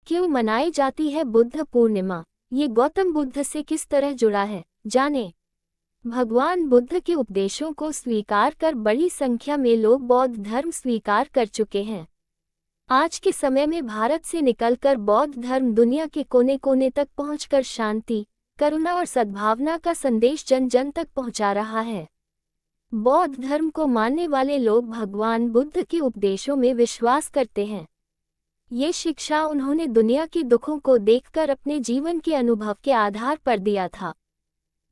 क्यों मनाई जाती है बुद्ध पूर्णिमा? ये गौतम बुद्ध से किस तरह जुड़ा है, जानें। भगवान बुद्ध के उपदेशों को स्वीकार कर बड़ी संख्या में लोग बौद्ध धर्म स्वीकार कर चुके हैं। आज के समय में भारत से निकलकर बौद्ध धर्म दुनिया के कोने कोने तक पहुंचकर शांति, करुणा और सद्भावना का संदेश जन जन तक पहुंचा रहा है। बौद्ध धर्म को मानने वाले लोग भगवान बुद्ध के उपदेशों में विश्वास करते हैं। ये शिक्षा उन्होंने दुनिया के दुखों को देखकर अपने जीवन के अनुभव के आधार पर दिया था।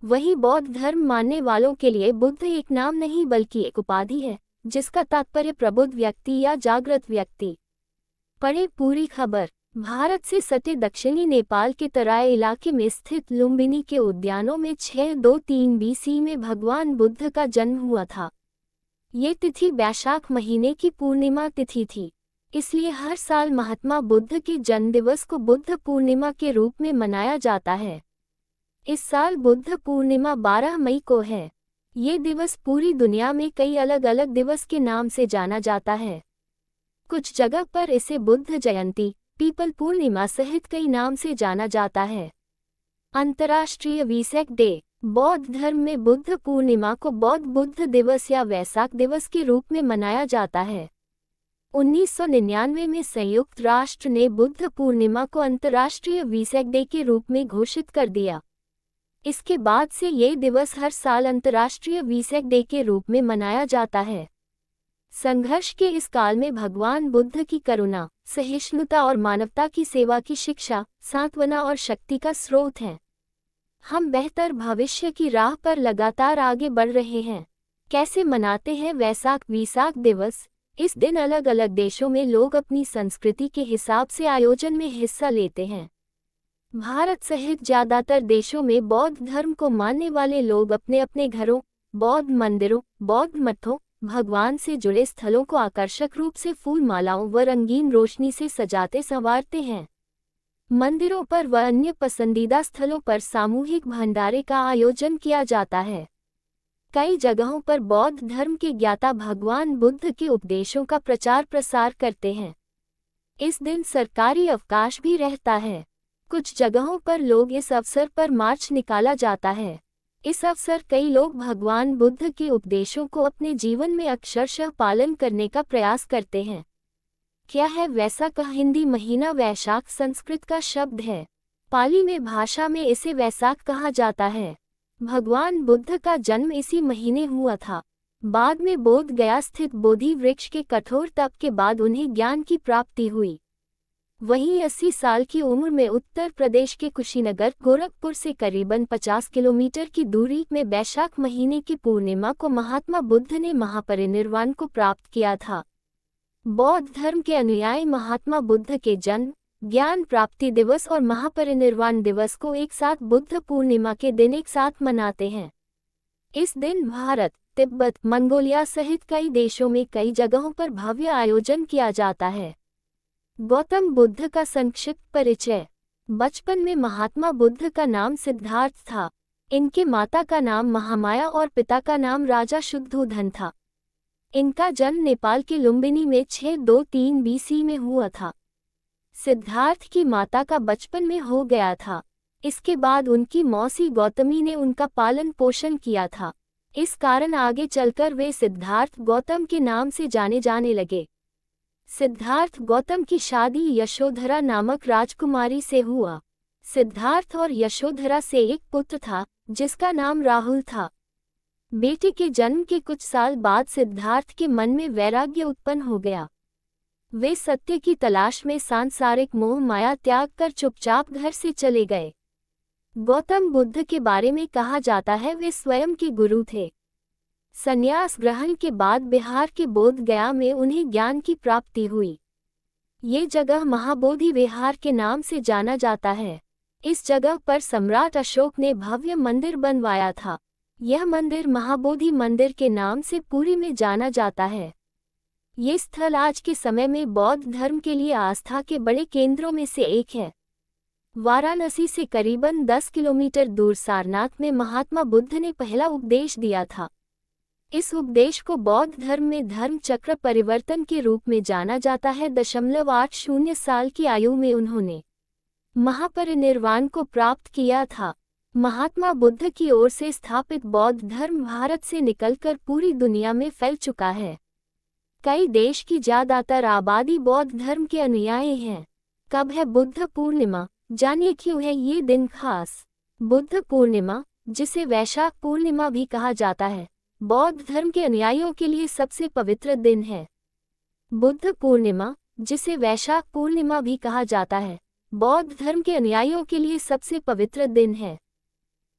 वही बौद्ध धर्म मानने वालों के लिए बुद्ध एक नाम नहीं बल्कि एक उपाधि है, जिसका तात्पर्य प्रबुद्ध व्यक्ति या जागृत व्यक्ति। पढ़े पूरी खबर। भारत से सटे दक्षिणी नेपाल के तराई इलाके में स्थित लुम्बिनी के उद्यानों में 623 BC में भगवान बुद्ध का जन्म हुआ था। ये तिथि वैशाख महीने की पूर्णिमा तिथि थी, इसलिए हर साल महात्मा बुद्ध के जन्मदिवस को बुद्ध पूर्णिमा के रूप में मनाया जाता है। इस साल बुद्ध पूर्णिमा 12 मई को है। ये दिवस पूरी दुनिया में कई अलग अलग दिवस के नाम से जाना जाता है। कुछ जगह पर इसे बुद्ध जयंती, पीपल पूर्णिमा सहित कई नाम से जाना जाता है। अंतर्राष्ट्रीय वेसक डे। बौद्ध धर्म में बुद्ध पूर्णिमा को बौद्ध बुद्ध दिवस या वैसाख दिवस के रूप में मनाया जाता है। 1999 में संयुक्त राष्ट्र ने बुद्ध पूर्णिमा को अंतर्राष्ट्रीय वेसक डे के रूप में घोषित कर दिया। इसके बाद से ये दिवस हर साल अंतर्राष्ट्रीय वेसक डे के रूप में मनाया जाता है। संघर्ष के इस काल में भगवान बुद्ध की करुणा, सहिष्णुता और मानवता की सेवा की शिक्षा, सांत्वना और शक्ति का स्रोत है। हम बेहतर भविष्य की राह पर लगातार आगे बढ़ रहे हैं। कैसे मनाते हैं वैसाख दिवस? इस दिन अलग अलग देशों में लोग अपनी संस्कृति के हिसाब से आयोजन में हिस्सा लेते हैं। भारत सहित ज्यादातर देशों में बौद्ध धर्म को मानने वाले लोग अपने अपने घरों, बौद्ध मंदिरों, बौद्ध मठों, भगवान से जुड़े स्थलों को आकर्षक रूप से फूल मालाओं व रंगीन रोशनी से सजाते संवारते हैं। मंदिरों पर व अन्य पसंदीदा स्थलों पर सामूहिक भंडारे का आयोजन किया जाता है। कई जगहों पर बौद्ध धर्म के ज्ञाता भगवान बुद्ध के उपदेशों का प्रचार प्रसार करते हैं। इस दिन सरकारी अवकाश भी रहता है। कुछ जगहों पर लोग इस अवसर पर मार्च निकाला जाता है। इस अवसर कई लोग भगवान बुद्ध के उपदेशों को अपने जीवन में अक्षरशः पालन करने का प्रयास करते हैं। क्या है वैसाख? हिंदी महीना वैशाख संस्कृत का शब्द है। पाली में भाषा में इसे वैसाख कहा जाता है। भगवान बुद्ध का जन्म इसी महीने हुआ था। बाद में बोध गया स्थित बोधि वृक्ष के कठोर तप के बाद उन्हें ज्ञान की प्राप्ति हुई। वहीं 80 साल की उम्र में उत्तर प्रदेश के कुशीनगर, गोरखपुर से करीबन 50 किलोमीटर की दूरी में वैशाख महीने की पूर्णिमा को महात्मा बुद्ध ने महापरिनिर्वाण को प्राप्त किया था। बौद्ध धर्म के अनुयायी महात्मा बुद्ध के जन्म, ज्ञान प्राप्ति दिवस और महापरिनिर्वाण दिवस को एक साथ बुद्ध पूर्णिमा के दिन एक साथ मनाते हैं। इस दिन भारत, तिब्बत, मंगोलिया सहित कई देशों में कई जगहों पर भव्य आयोजन किया जाता है। गौतम बुद्ध का संक्षिप्त परिचय। बचपन में महात्मा बुद्ध का नाम सिद्धार्थ था। इनके माता का नाम महामाया और पिता का नाम राजा शुद्धोधन था। इनका जन्म नेपाल के लुम्बिनी में 623 BC में हुआ था। सिद्धार्थ की माता का बचपन में हो गया था। इसके बाद उनकी मौसी गौतमी ने उनका पालन पोषण किया था। इस कारण आगे चलकर वे सिद्धार्थ गौतम के नाम से जाने जाने लगे। सिद्धार्थ गौतम की शादी यशोधरा नामक राजकुमारी से हुआ। सिद्धार्थ और यशोधरा से एक पुत्र था, जिसका नाम राहुल था। बेटे के जन्म के कुछ साल बाद सिद्धार्थ के मन में वैराग्य उत्पन्न हो गया। वे सत्य की तलाश में सांसारिक मोह माया त्याग कर चुपचाप घर से चले गए। गौतम बुद्ध के बारे में कहा जाता है वे स्वयं के गुरु थे। संन्यास ग्रहण के बाद बिहार के बोध गया में उन्हें ज्ञान की प्राप्ति हुई। ये जगह महाबोधि विहार के नाम से जाना जाता है। इस जगह पर सम्राट अशोक ने भव्य मंदिर बनवाया था। यह मंदिर महाबोधि मंदिर के नाम से पुरी में जाना जाता है। ये स्थल आज के समय में बौद्ध धर्म के लिए आस्था के बड़े केंद्रों में से एक है। वाराणसी से करीबन 10 किलोमीटर दूर सारनाथ में महात्मा बुद्ध ने पहला उपदेश दिया था। इस उपदेश को बौद्ध धर्म में धर्म चक्र परिवर्तन के रूप में जाना जाता है। 8.0 साल की आयु में उन्होंने महापरिनिर्वाण को प्राप्त किया था। महात्मा बुद्ध की ओर से स्थापित बौद्ध धर्म भारत से निकलकर पूरी दुनिया में फैल चुका है। कई देश की ज्यादातर आबादी बौद्ध धर्म के अनुयायी हैं। कब है बुद्ध पूर्णिमा? जानिए क्यों है ये दिन खास। बुद्ध पूर्णिमा, जिसे वैशाख पूर्णिमा भी कहा जाता है, बौद्ध धर्म के अनुयायियों के लिए सबसे पवित्र दिन है। बुद्ध पूर्णिमा, जिसे वैशाख पूर्णिमा भी कहा जाता है, बौद्ध धर्म के अनुयायियों के लिए सबसे पवित्र दिन है।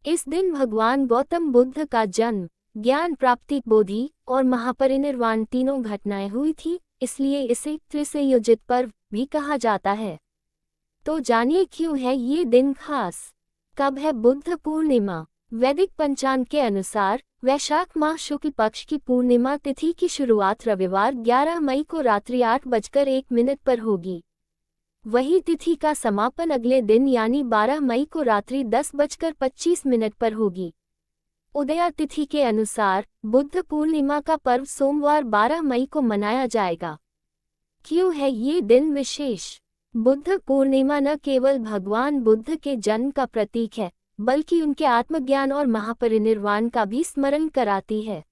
इस दिन भगवान गौतम बुद्ध का जन्म, ज्ञान प्राप्ति, बोधि और महापरिनिर्वाण तीनों घटनाएं हुई थी, इसलिए इसे त्रिसंयोजित पर्व भी कहा जाता है। तो जानिए क्यों है ये दिन खास। कब है बुद्ध पूर्णिमा? वैदिक पंचांग के अनुसार वैशाख माह शुक्ल पक्ष की पूर्णिमा तिथि की शुरुआत रविवार 11 मई को रात्रि 8:01 पर होगी। वही तिथि का समापन अगले दिन यानी 12 मई को रात्रि 10:25 पर होगी। उदया तिथि के अनुसार बुद्ध पूर्णिमा का पर्व सोमवार 12 मई को मनाया जाएगा। क्यों है ये दिन विशेष? बुद्ध पूर्णिमा न केवल भगवान बुद्ध के जन्म का प्रतीक है, बल्कि उनके आत्मज्ञान और महापरिनिर्वाण का भी स्मरण कराती है।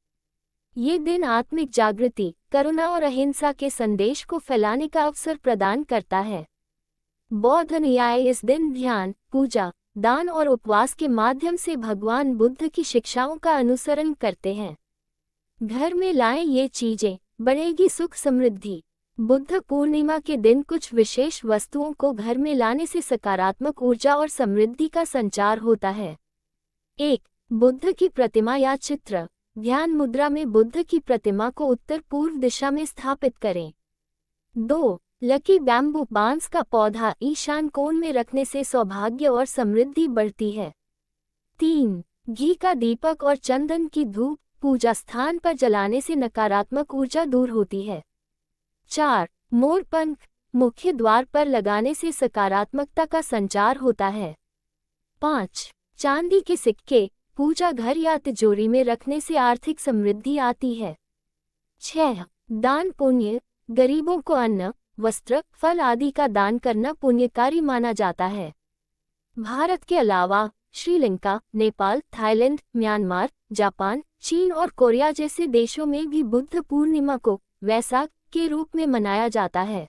ये दिन आत्मिक जागृति, करुणा और अहिंसा के संदेश को फैलाने का अवसर प्रदान करता है। बौद्ध अनुयायी इस दिन ध्यान, पूजा, दान और उपवास के माध्यम से भगवान बुद्ध की शिक्षाओं का अनुसरण करते हैं। घर में लाएं ये चीजें, बढ़ेगी सुख समृद्धि। बुद्ध पूर्णिमा के दिन कुछ विशेष वस्तुओं को घर में लाने से सकारात्मक ऊर्जा और समृद्धि का संचार होता है। 1. बुद्ध की प्रतिमा या चित्र। ध्यान मुद्रा में बुद्ध की प्रतिमा को उत्तर पूर्व दिशा में स्थापित करें। 2. लकी बैम्बू बांस का पौधा ईशान कोण में रखने से सौभाग्य और समृद्धि बढ़ती है। 3. घी का दीपक और चंदन की धूप पूजा स्थान पर जलाने से नकारात्मक ऊर्जा दूर होती है। 4. मोर पंख मुख्य द्वार पर लगाने से सकारात्मकता का संचार होता है। 5. चांदी के सिक्के पूजा घर या तिजोरी में रखने से आर्थिक समृद्धि आती है। 6. दान पुण्य गरीबों को अन्न, वस्त्र, फल आदि का दान करना पुण्यकारी माना जाता है। भारत के अलावा Sri Lanka, Nepal, Thailand, Myanmar, Japan, चीन और कोरिया जैसे देशों में भी बुद्ध पूर्णिमा को वैसाख के रूप में मनाया जाता है।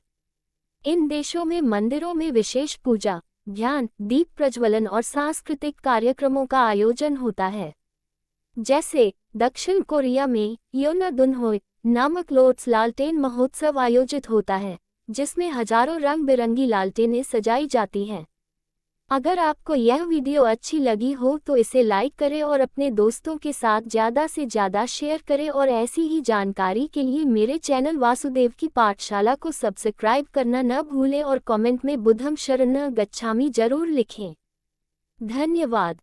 इन देशों में मंदिरों में विशेष पूजा, ध्यान, दीप प्रज्वलन और सांस्कृतिक कार्यक्रमों का आयोजन होता है। जैसे दक्षिण कोरिया में योनादुनहोय नामक लोट्स लालटेन महोत्सव आयोजित होता है, जिसमें हजारों रंग बिरंगी लालटेनें सजाई जाती हैं। अगर आपको यह वीडियो अच्छी लगी हो तो इसे लाइक करें और अपने दोस्तों के साथ ज़्यादा से ज़्यादा शेयर करें और ऐसी ही जानकारी के लिए मेरे चैनल वासुदेव की पाठशाला को सब्सक्राइब करना न भूलें और कमेंट में बुद्धं शरणं गच्छामि जरूर लिखें। धन्यवाद।